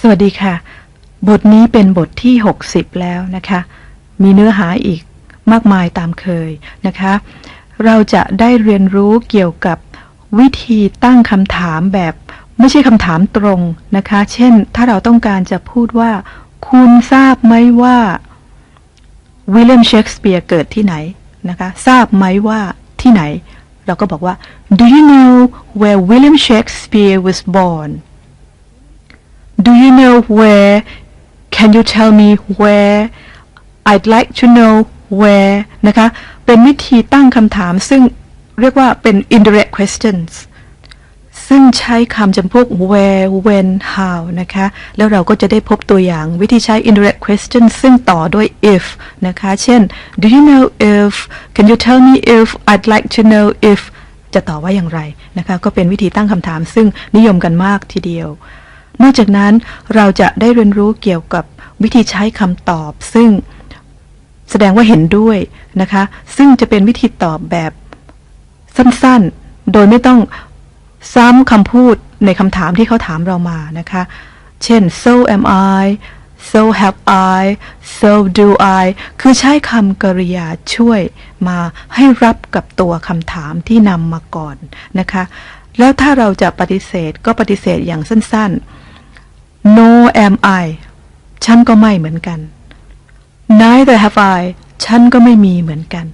สวัสดีค่ะบทนี้เป็นบทที่60แล้วนะคะมีเนื้อหาอีกมากมายตามเคยนะคะเราจะได้เรียนรู้เกี่ยวกับวิธีตั้งคำถามแบบไม่ใช่คำถามตรงนะคะเช่นถ้าเราต้องการจะพูดว่าคุณทราบไหมว่าวิลเลียมเชกสเปียร์เกิดที่ไหนนะคะทราบไหมว่าที่ไหนเราก็บอกว่า Do you know where William Shakespeare was born Do you know where Can you tell me where I'd like to know where นะคะเป็นวิธีตั้งคำถามซึ่งเรียกว่าเป็น indirect questions ซึ่งใช้คำจำพวก where when how นะคะแล้วเราก็จะได้พบตัวอย่างวิธีใช้ indirect questions ซึ่งต่อด้วย if นะคะเช่น Do you know if Can you tell me if I'd like to know if จะต่อว่าอย่างไรนะคะก็เป็นวิธีตั้งคำถามซึ่งนิยมกันมากทีเดียวนอกจากนั้นเราจะได้เรียนรู้เกี่ยวกับวิธีใช้คำตอบซึ่งแสดงว่าเห็นด้วยนะคะซึ่งจะเป็นวิธีตอบแบบสั้นๆโดยไม่ต้องซ้ำคำพูดในคำถามที่เขาถามเรามานะคะเช่น so am I so have I so do I คือใช้คำกริยาช่วยมาให้รับกับตัวคำถามที่นำมาก่อนนะคะแล้วถ้าเราจะปฏิเสธก็ปฏิเสธอย่างสั้นๆ no am I ฉันก็ไม่เหมือนกัน neither have I ฉันก็ไม่มีเหมือนกัน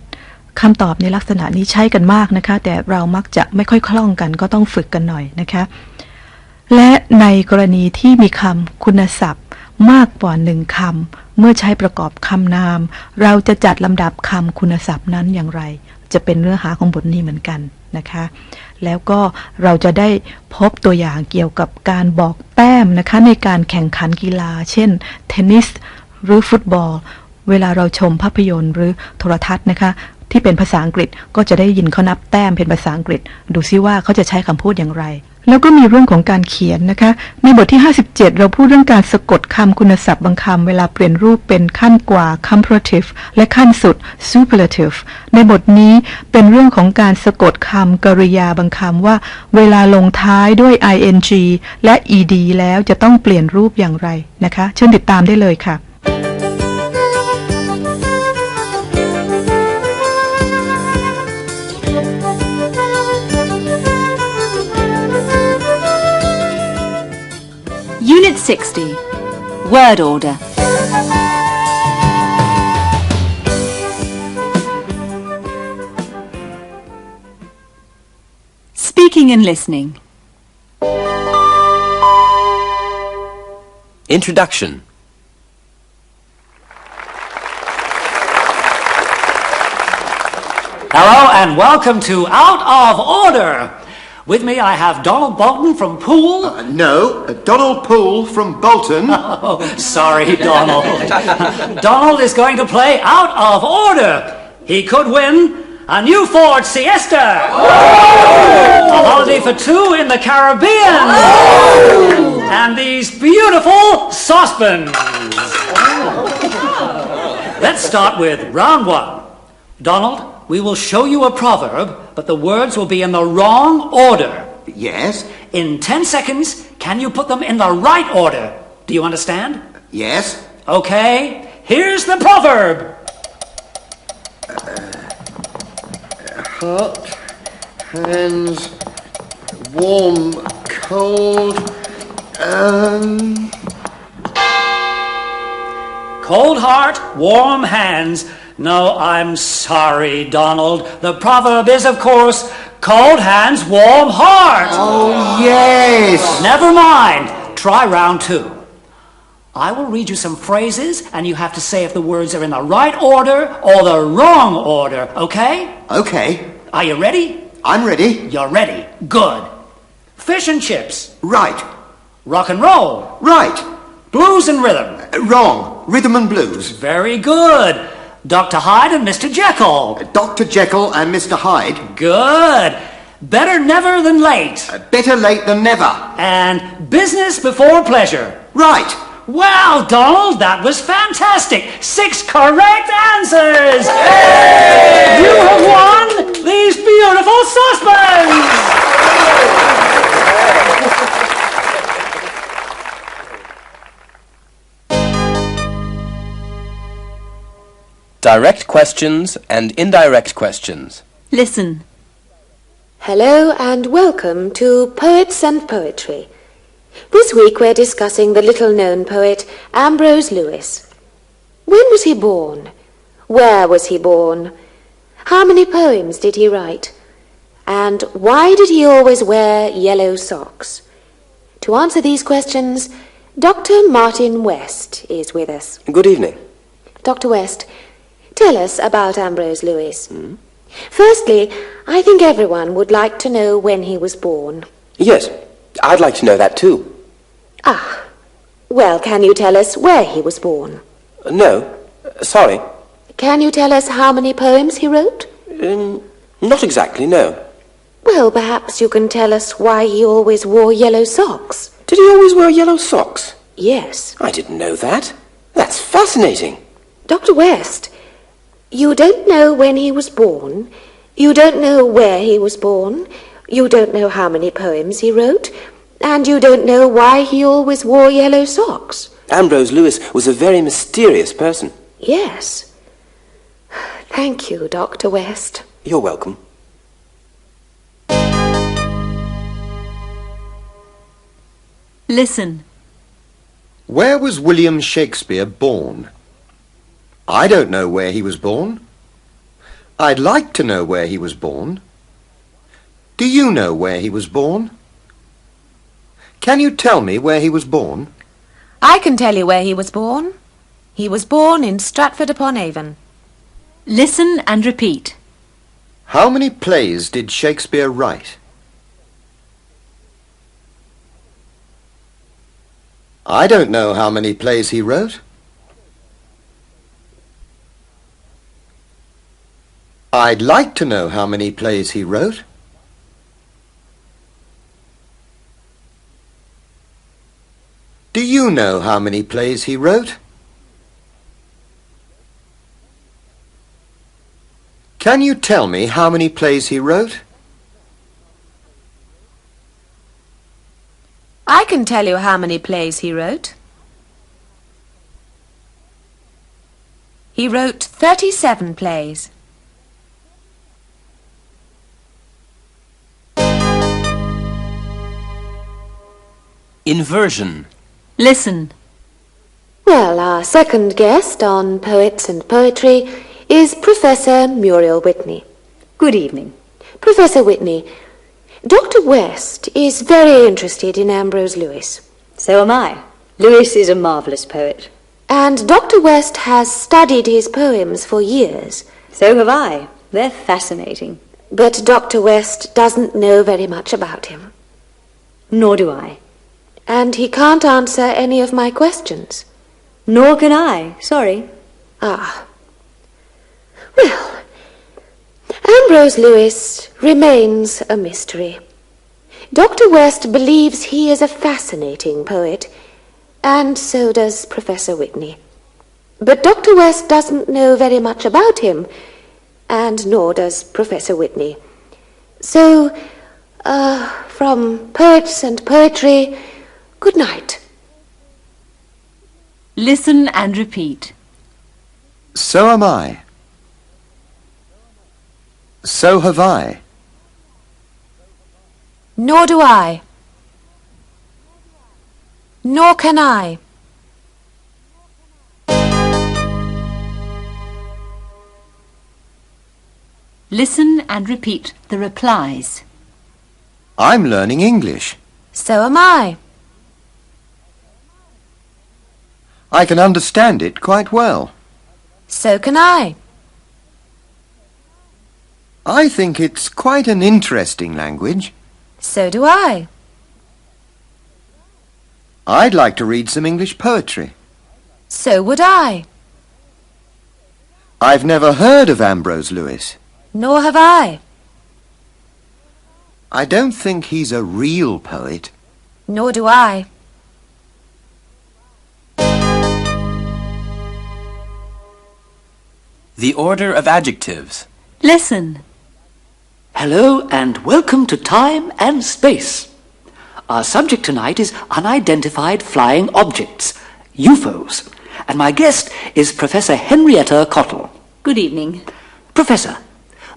คำตอบในลักษณะนี้ใช้กันมากนะคะแต่เรามักจะไม่ค่อยคล่องกันก็ต้องฝึกกันหน่อยนะคะและในกรณีที่มีคำคุณศัพท์มากกว่า1คำเมื่อใช้ประกอบคำนามเราจะจัดลำดับคำคุณศัพท์นั้นอย่างไรจะเป็นเนื้อหาของบทนี้เหมือนกันนะคะแล้วก็เราจะได้พบตัวอย่างเกี่ยวกับการบอกแต้มนะคะในการแข่งขันกีฬาเช่นเทนนิสหรือฟุตบอลเวลาเราชมภาพยนตร์หรือโทรทัศน์นะคะที่เป็นภาษาอังกฤษก็จะได้ยินเขานับแต้มเป็นภาษาอังกฤษดูซิว่าเขาจะใช้คำพูดอย่างไรแล้วก็มีเรื่องของการเขียนนะคะในบทที่57เราพูดเรื่องการสะกดคำคุณศัพท์บางคำเวลาเปลี่ยนรูปเป็นขั้นกว่า comparative และขั้นสุด superlative ในบทนี้เป็นเรื่องของการสะกดคำกริยาบางคำว่าเวลาลงท้ายด้วย ing และ ed แล้วจะต้องเปลี่ยนรูปอย่างไรนะคะเชิญติดตามได้เลยค่ะUnit 60 Word Order Speaking and Listening Introduction Hello and welcome to Out of Order.With me, I have Donald Bolton from Poole. No, Donald Poole from Bolton. Oh, sorry, Donald. Donald is going to play Out of Order. He could win a new Ford Siesta, a holiday for two in the Caribbean, and these beautiful saucepans. Let's start with round one. Donald.We will show you a proverb, but the words will be in the wrong order. Yes. In 10 seconds, can you put them in the right order? Do you understand? Yes. Okay, here's the proverb. Hot, hands, warm, cold, Cold heart, warm hands.No, I'm sorry, Donald. The proverb is, of course, cold hands, warm heart. Oh, yes. Never mind. Try round two. I will read you some phrases, and you have to say if the words are in the right order or the wrong order, okay? Okay. Are you ready? I'm ready. You're ready. Good. Fish and chips. Right. Rock and roll. Right. Blues and rhythm. Wrong. Rhythm and blues. Very good.Dr. Hyde and Mr. Jekyll. Dr. Jekyll and Mr. Hyde. Good. Better never than late. Better late than never. And business before pleasure. Right. Wow, Donald, that was fantastic. 6 correct answers. Yay! You have won these beautiful saucepans. direct questions and indirect questions. Listen. Hello and welcome to Poets and Poetry. This week we're discussing the little-known poet Ambrose Lewis. When was he born? Where was he born? How many poems did he write? And why did he always wear yellow socks? To answer these questions, Dr. Martin West is with us. Good evening. Dr. West, tell us about Ambrose Lewis. Firstly, I think everyone would like to know when he was born. Yes, I'd like to know that too. Ah, well, can you tell us where he was born? No, sorry. Can you tell us how many poems he wrote? Not exactly, no. Well, perhaps you can tell us why he always wore yellow socks. Did he always wear yellow socks? Yes. I didn't know that. That's fascinating. Dr. West, you don't know when he was born, you don't know where he was born, you don't know how many poems he wrote, and you don't know why he always wore yellow socks. Ambrose Lewis was a very mysterious person. Yes. Thank you, Dr. West. You're welcome. Listen. Where was William Shakespeare born? I don't know where he was born. I'd like to know where he was born. Do you know where he was born? Can you tell me where he was born? I can tell you where he was born. He was born in Stratford-upon-Avon. Listen and repeat. How many plays did Shakespeare write? I don't know how many plays he wrote. I'd like to know how many plays he wrote. Do you know how many plays he wrote? Can you tell me how many plays he wrote? I can tell you how many plays he wrote. He wrote 37 plays. Inversion. Listen. Well, our second guest on Poets and Poetry is Professor Muriel Whitney. Good evening. Professor Whitney, Dr. West is very interested in Ambrose Lewis. So am I. Lewis is a marvellous poet. And Dr. West has studied his poems for years. So have I. They're fascinating. But Dr. West doesn't know very much about him. Nor do I. And he can't answer any of my questions. Nor can I. Sorry. Ah. Well, Ambrose Lewis remains a mystery. Dr. West believes he is a fascinating poet, and so does Professor Whitney. But Dr. West doesn't know very much about him, and nor does Professor Whitney. So, from Poets and Poetry, good night. Listen and repeat. So am I. So have I. Nor do I. Nor can I. Listen and repeat the replies. I'm learning English. So am I. I can understand it quite well. So can I. I think it's quite an interesting language. So do I. I'd like to read some English poetry. So would I. I've never heard of Ambrose Lewis. Nor have I. I don't think he's a real poet. Nor do I. The order of adjectives. Listen. Hello and welcome to Time and Space. Our subject tonight is unidentified flying objects, UFOs, and my guest is Professor Henrietta Cottle. Good evening. Professor,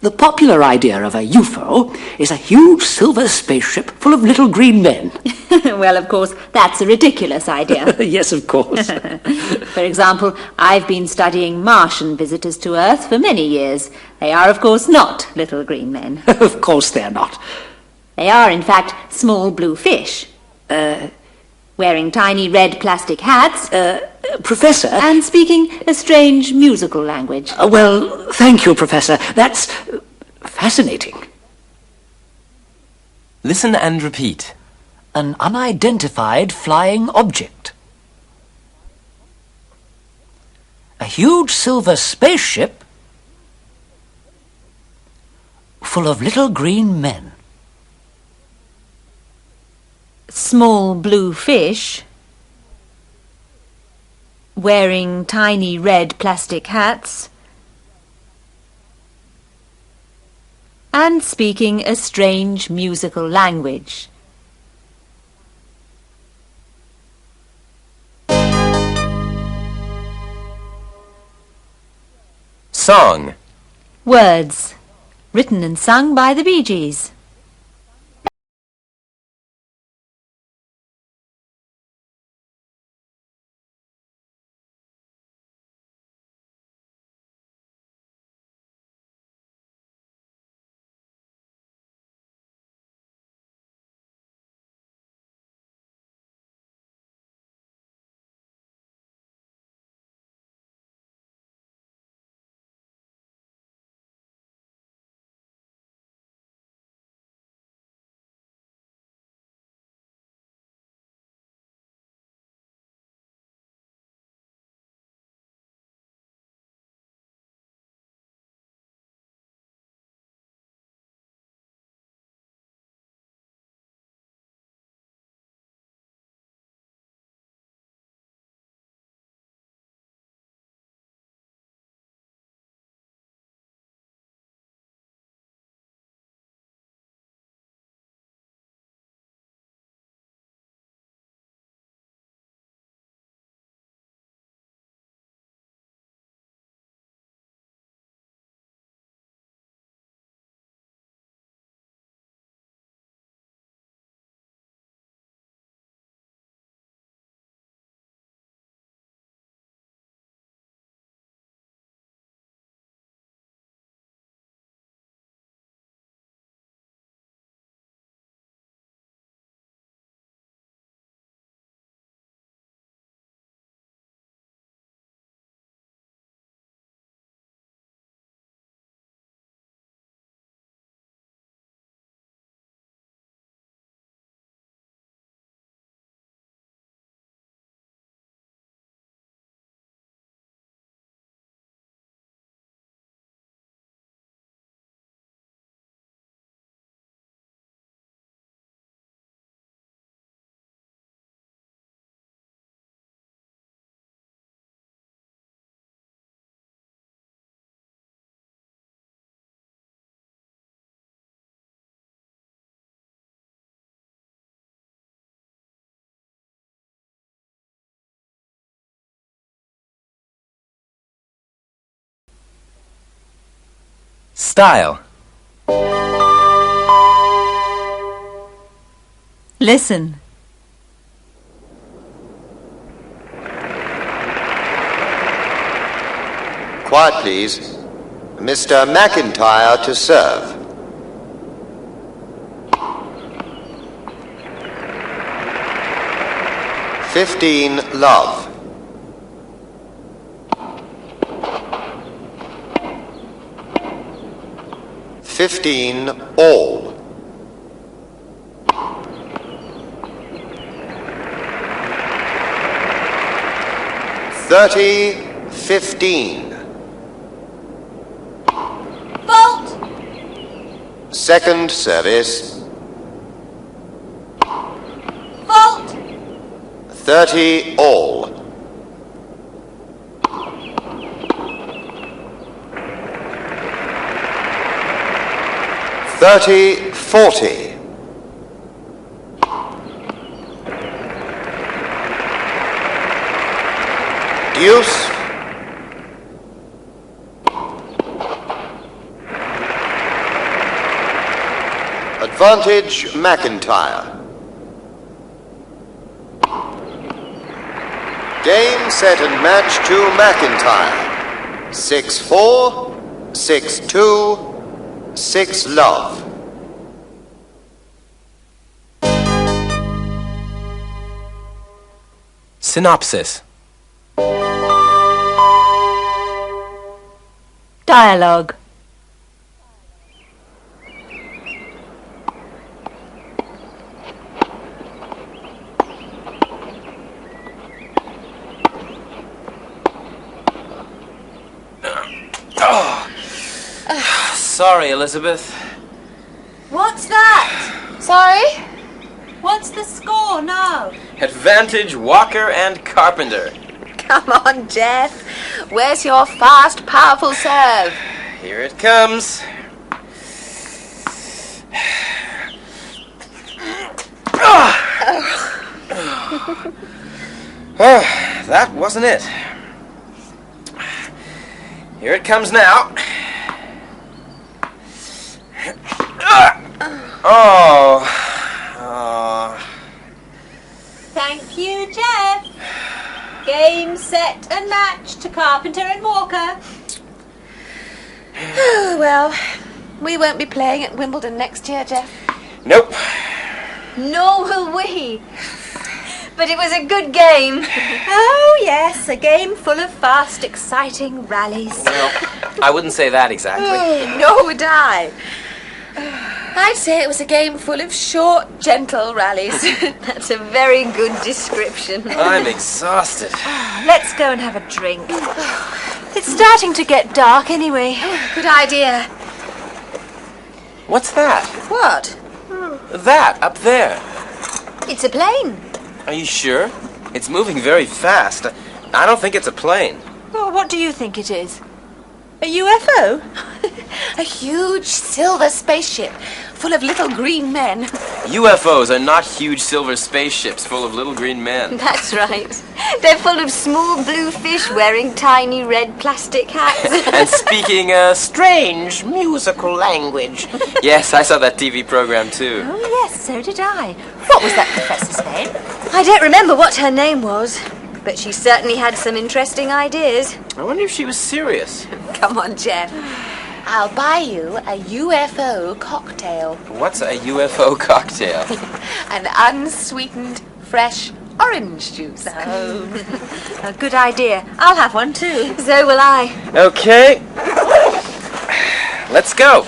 the popular idea of a UFO is a huge silver spaceship full of little green men. Well, of course, that's a ridiculous idea. Yes, of course. For example, I've been studying Martian visitors to Earth for many years. They are, of course, not little green men. Of course they're not. They are, in fact, small blue fish. Wearing tiny red plastic hats. Professor... And speaking a strange musical language. Well, thank you, Professor. That's fascinating. Listen and repeat. An unidentified flying object. A huge silver spaceship full of little green men. Small blue fish wearing tiny red plastic hats and speaking a strange musical language. Song. Words written and sung by the Bee Gees. Style. Listen. Quiet, please. Mr. McIntyre to serve. $15 love. $15 all. $30 15. Vault! Second service. Vault! 30 all. $40 deuce. Advantage McIntyre. Game, set and match to McIntyre. 6-4, 6-2, 6-love. Synopsis. Dialogue. Sorry, Elizabeth. What's that? Sorry? What's the score now? Advantage Walker and Carpenter. Come on, Jeff. Where's your fast, powerful serve? Here it comes. Oh, that wasn't it. Here it comes now. Oh. Thank you, Jeff. Game, set and match to Carpenter and Walker. Oh, well, we won't be playing at Wimbledon next year, Jeff. Nope. Nor will we. But it was a good game. Oh, yes, a game full of fast, exciting rallies. Well, I wouldn't say that exactly. Nor would I. I'd say it was a game full of short, gentle rallies. That's a very good description. I'm exhausted. Let's go and have a drink. It's starting to get dark anyway. Good idea. What's that? What? That up there. It's a plane. Are you sure? It's moving very fast. I don't think it's a plane. Well, what do you think it is? A UFO? A huge silver spaceship full of little green men. UFOs are not huge silver spaceships full of little green men. That's right. They're full of small blue fish wearing tiny red plastic hats. And speaking a strange musical language. Yes, I saw that TV program too. Oh, yes, so did I. What was that professor's name? I don't remember what her name was, but she certainly had some interesting ideas. I wonder if she was serious. Come on, Jeff. I'll buy you a UFO cocktail. What's a UFO cocktail? An unsweetened, fresh orange juice. Oh, a good idea. I'll have one too. So will I. Okay. Let's go.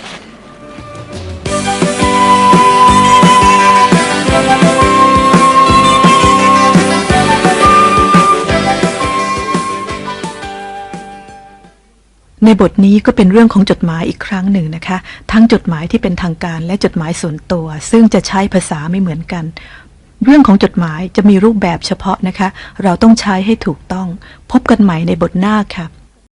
ในบทนี้ก็เป็นเรื่องของจดหมายอีกครั้งหนึ่งนะคะทั้งจดหมายที่เป็นทางการและจดหมายส่วนตัวซึ่งจะใช้ภาษาไม่เหมือนกันเรื่องของจดหมายจะมีรูปแบบเฉพาะนะคะเราต้องใช้ให้ถูกต้องพบกันใหม่ในบทหน้าค่ะ